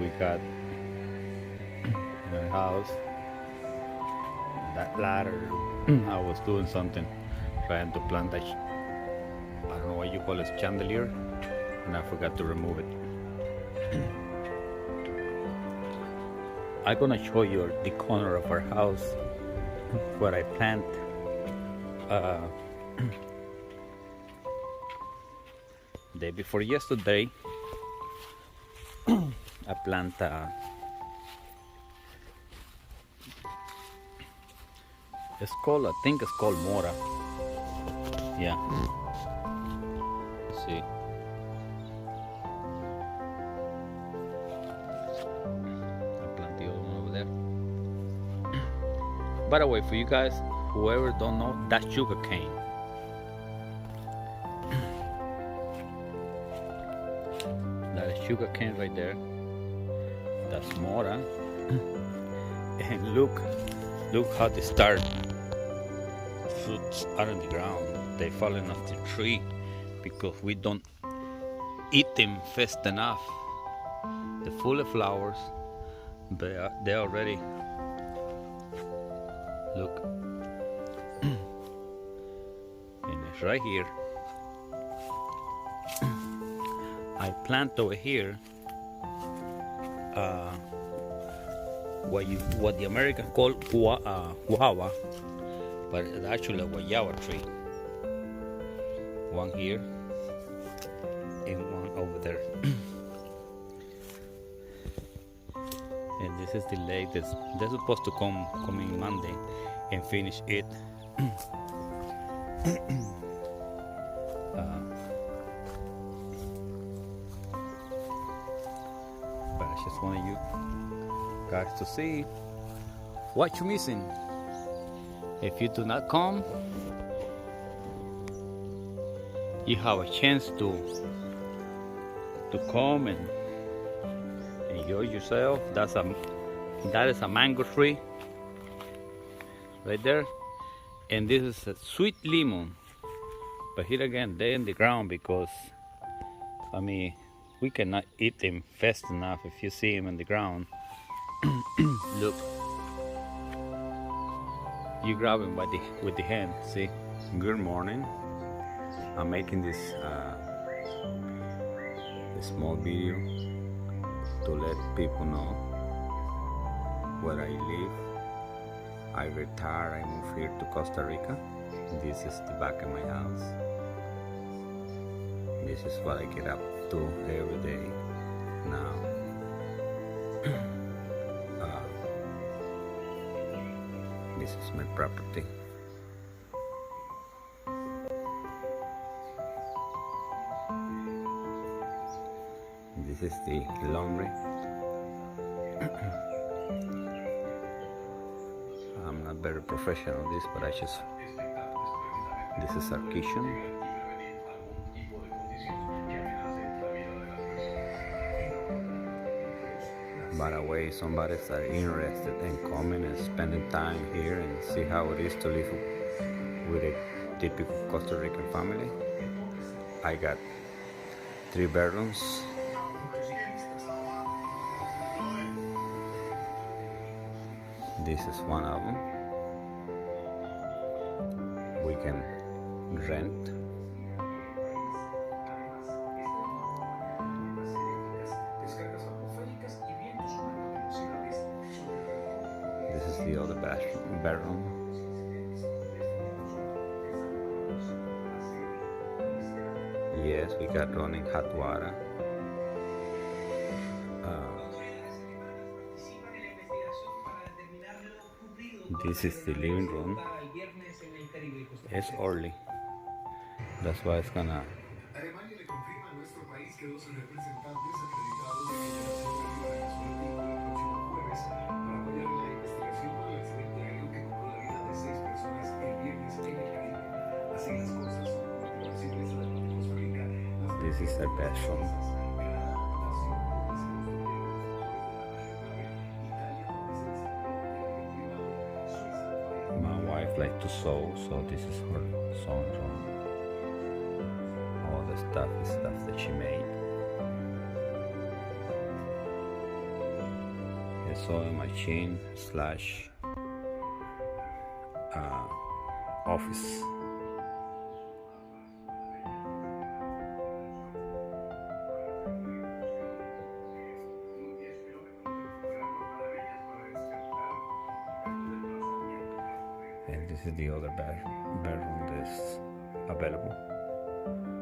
we got in our house. That ladder, I was doing something, trying to plant I don't know what you call it, chandelier, and I forgot to remove it. I'm gonna show you the corner of our house where I plant uh, day before yesterday. I plant it's called, I think it's called mora. Yeah. See. I plant the other one over there. By the way, for you guys, whoever don't know, that's sugar cane. That is sugar cane right there. That's mora. And look how they start. Fruits are on the ground. They falling off the tree because we don't eat them fast enough. They're full of flowers. They're already. Look. And it's right here. I plant over here what the Americans call guava, but it's actually a guayaba tree. One here and one over there. And this is the lake they're supposed to come in Monday and finish it. But I just wanted you guys to see what you're missing. If you do not come, you have a chance to come and enjoy yourself. That is a mango tree right there, and this is a sweet lemon. But here again, they're in the ground because I mean we cannot eat them fast enough. If you see them in the ground, look, you grab them with the hand. See. Good morning. I'm making this small video to let people know where I live. I retire. I moved here to Costa Rica. This is the back of my house. This is what I get up to every day now. This is my property. This is the laundry. I'm not very professional at this, but this is our kitchen. By the way, somebody is interested in coming and spending time here and see how it is to live with a typical Costa Rican family. I got 3 bedrooms. This is one of them. We can rent. This is the other bedroom. Yes, we got running hot water. This is the living room. It's early. That's why it's gonna. This is the bathroom. My wife likes to sew, so this is her sewing room. All the stuff is stuff that she made. the sewing machine slash office. And this is the other bedroom that's available.